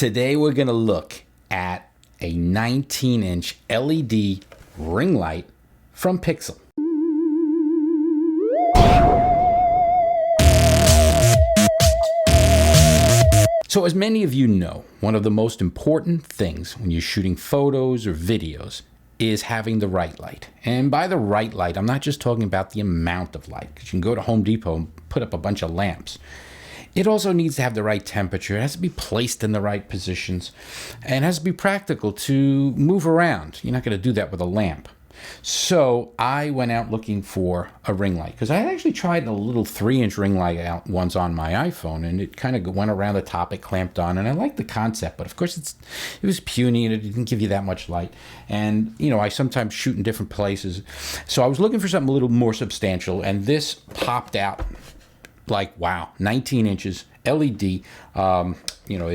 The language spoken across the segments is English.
Today we're going to look at a 19-inch LED ring light from Pixel. So as many of you know, one of the most important things when you're shooting photos or videos is having the right light. And by the right light, I'm not just talking about the amount of light, because you can go to Home Depot and put up a bunch of lamps. It also needs to have the right temperature. It has to be placed in the right positions, and it has to be practical to move around. You're not going to do that with a lamp. So I went out looking for a ring light, because I had actually tried a little 3-inch ring light out once on my iPhone, and it kind of went around the top, it clamped on, and I liked the concept, but of course it was puny and it didn't give you that much light. And you know, I sometimes shoot in different places, so I was looking for something a little more substantial, and this popped out like, wow, 19 inches LED. You know,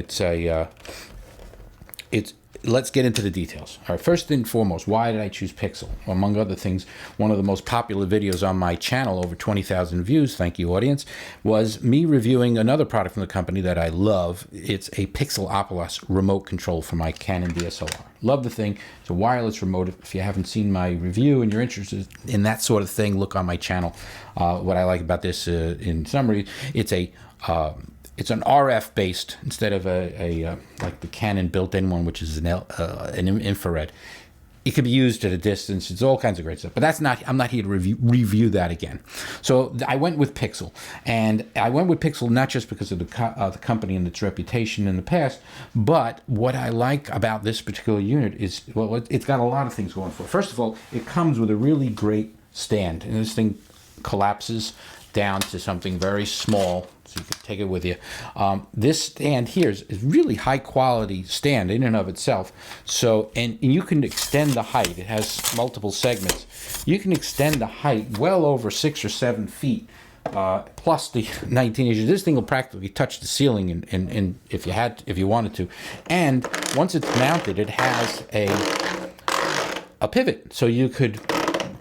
let's get into the details. All right, first and foremost, why did I choose Pixel? Well, among other things, one of the most popular videos on my channel, over 20,000 views, thank you audience, was me reviewing another product from the company that I love. It's a Pixel Opulus remote control for my Canon DSLR. Love the thing. It's a wireless remote. If you haven't seen my review and you're interested in that sort of thing, look on my channel. What I like about this, in summary, it's an RF based instead of a like the Canon built-in one, which is an infrared. It can be used at a distance. It's all kinds of great stuff. But that's not. I'm not here to review that again. So I went with Pixel, and I went with Pixel not just because of the company and its reputation in the past, but what I like about this particular unit is, well, it's got a lot of things going for it. First of all, it comes with a really great stand, and this thing collapses down to something very small, so you can take it with you. This stand here is really high quality stand in and of itself. So, and you can extend the height. It has multiple segments. You can extend the height well over 6 or 7 feet, plus the 19 inches. This thing will practically touch the ceiling, and if you wanted to. And once it's mounted, it has a pivot, so you could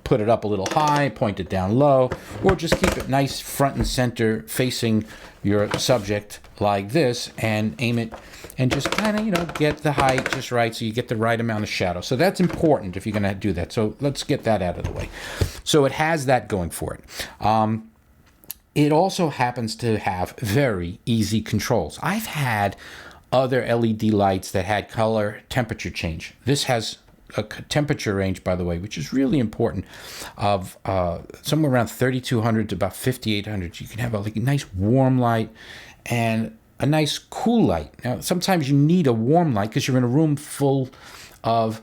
put it up a little high, point it down low, or just keep it nice front and center facing your subject like this, and aim it and just kind of, you know, get the height just right so you get the right amount of shadow. So that's important if you're going to do that. So let's get that out of the way. So it has that going for it. It also happens to have very easy controls. I've had other LED lights that had color temperature change. This has a temperature range, by the way, which is really important, of somewhere around 3,200 to about 5,800. You can have a nice warm light and a nice cool light. Now, sometimes you need a warm light because you're in a room full of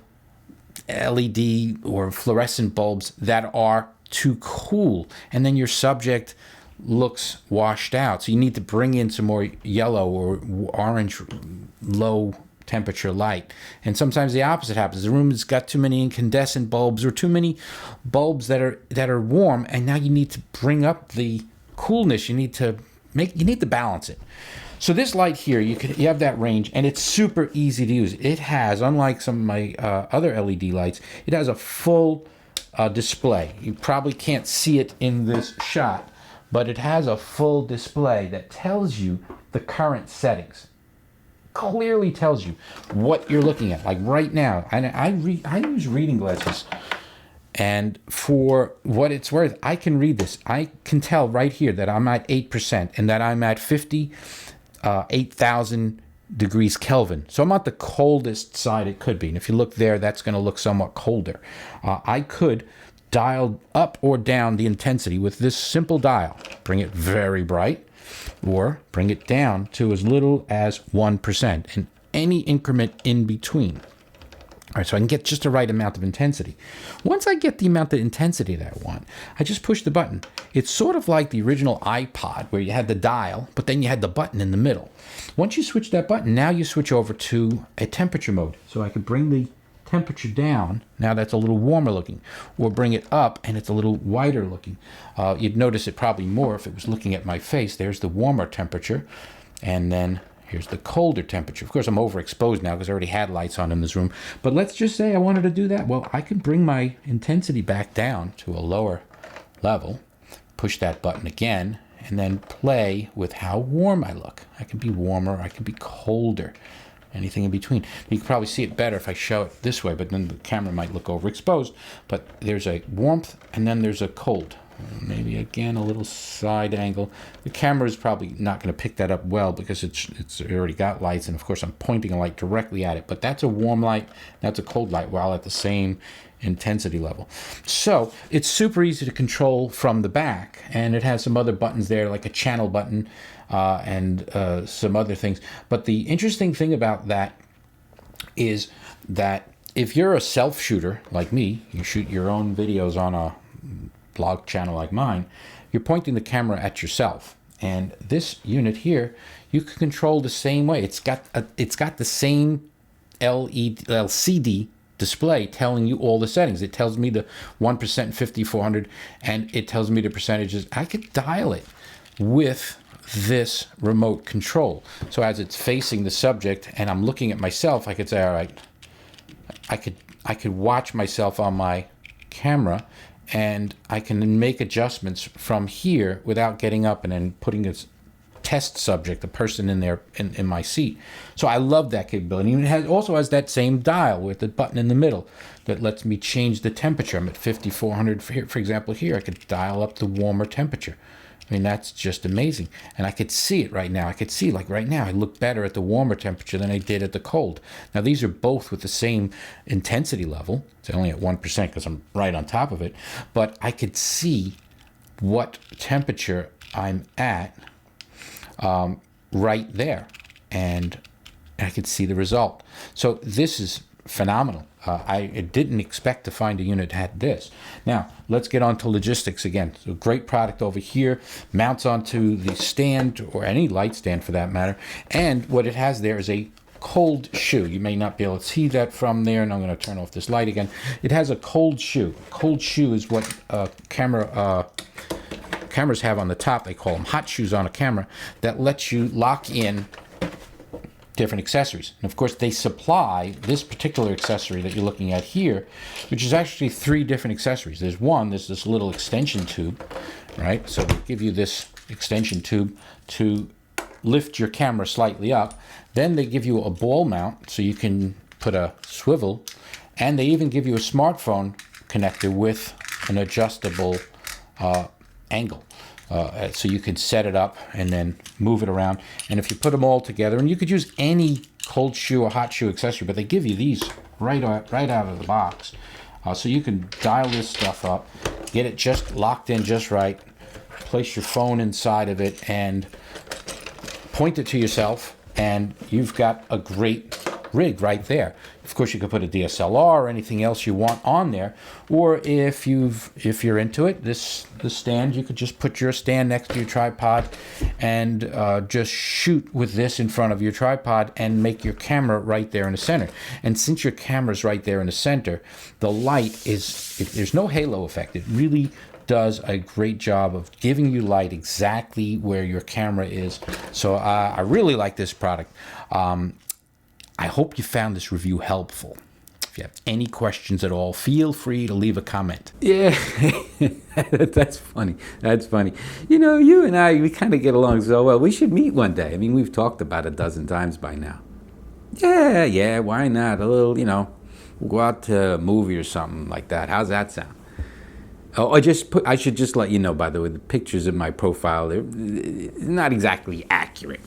LED or fluorescent bulbs that are too cool, and then your subject looks washed out. So you need to bring in some more yellow or orange low temperature light. And sometimes the opposite happens. The room has got too many incandescent bulbs or too many bulbs that are warm, and now you need to bring up the coolness. You need to balance it. So this light here, you have that range, and it's super easy to use. It has, unlike some of my other LED lights, it has a full display. You probably can't see it in this shot, but it has a full display that tells you the current settings. Clearly tells you what you're looking at. Like right now, and I use reading glasses, and for what it's worth, I can read this. I can tell right here that I'm at 8% and that I'm at 58,000 degrees Kelvin. So I'm at the coldest side it could be. And if you look there, that's going to look somewhat colder. I could dial up or down the intensity with this simple dial. Bring it very bright, or bring it down to as little as 1%, and any increment in between. All right, so I can get just the right amount of intensity. Once I get the amount of intensity that I want, I just push the button. It's sort of like the original iPod, where you had the dial, but then you had the button in the middle. Once you switch that button, now you switch over to a temperature mode. So I could bring the temperature down, now that's a little warmer looking, or bring it up and it's a little whiter looking. You'd notice it probably more if it was looking at my face. There's the warmer temperature, and then here's the colder temperature. Of course, I'm overexposed now because I already had lights on in this room, but let's just say I wanted to do that. Well, I can bring my intensity back down to a lower level, push that button again, and then play with how warm I look. I can be warmer, I can be colder. anything in between. You can probably see it better if I show it this way, but then the camera might look overexposed. But there's a warmth, and then there's a cold. Maybe again a little side angle. The camera is probably not going to pick that up well because it's already got lights, and of course I'm pointing a light directly at it. But that's a warm light, that's a cold light, while at the same intensity level. So it's super easy to control from the back, and it has some other buttons there, like a channel button and some other things. But the interesting thing about that is that if you're a self shooter like me, you shoot your own videos on a blog channel like mine, you're pointing the camera at yourself. And this unit here, you can control the same way. It's got the same LCD display telling you all the settings. It tells me the 1%, 50, 400, and it tells me the percentages. I could dial it with this remote control. So as it's facing the subject and I'm looking at myself, I could say, all right, I could watch myself on my camera, and I can make adjustments from here without getting up and then putting a test subject, a person in there in my seat. So I love that capability. And it also has that same dial with the button in the middle that lets me change the temperature. I'm at 5400 for example here. I could dial up the warmer temperature. I mean, that's just amazing. And I could see it right now. I could see, like right now, I look better at the warmer temperature than I did at the cold. Now, these are both with the same intensity level. It's only at 1% because I'm right on top of it. But I could see what temperature I'm at right there. And I could see the result. So this is phenomenal. I didn't expect to find a unit that had this. Now, let's get on to logistics again. So great product over here, mounts onto the stand, or any light stand for that matter. And what it has there is a cold shoe. You may not be able to see that from there, and I'm going to turn off this light again. It has a cold shoe. Cold shoe is what cameras have on the top. They call them hot shoes on a camera, that lets you lock in different accessories. And of course, they supply this particular accessory that you're looking at here, which is actually 3 different accessories. There's this little extension tube, right? So they give you this extension tube to lift your camera slightly up. Then they give you a ball mount so you can put a swivel, and they even give you a smartphone connector with an adjustable angle. So you can set it up and then move it around. And if you put them all together, and you could use any cold shoe or hot shoe accessory, but they give you these right out of the box. So you can dial this stuff up, get it just locked in just right, place your phone inside of it, and point it to yourself, and you've got a great rig right there. Of course, you could put a DSLR or anything else you want on there, or if you're into it, the stand, you could just put your stand next to your tripod and just shoot with this in front of your tripod and make your camera right there in the center. And since your camera's right there in the center, the light there's no halo effect. It really does a great job of giving you light exactly where your camera is. So I really like this product. I hope you found this review helpful. If you have any questions at all, feel free to leave a comment. Yeah, that's funny. That's funny. You know, you and I, we kind of get along so well. We should meet one day. I mean, we've talked about it a dozen times by now. Yeah, why not? A little, we'll go out to a movie or something like that. How's that sound? Oh, I should just let you know, by the way, the pictures in my profile, they're not exactly accurate.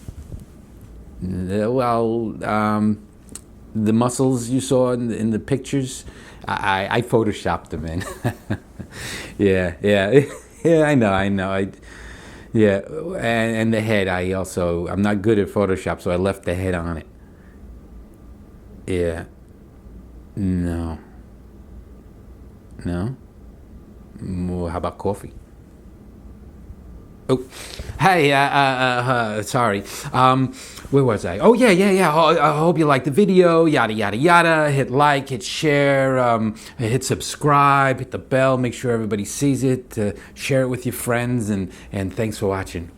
The muscles you saw in the pictures, I photoshopped them in. yeah, I know. And the head, I'm not good at Photoshop, so I left the head on it. Yeah. No. Well, how about coffee? Oh, hey, sorry. Where was I? Oh, yeah. I hope you liked the video, yada, yada, yada. Hit like, hit share, hit subscribe, hit the bell, make sure everybody sees it, share it with your friends, and thanks for watching.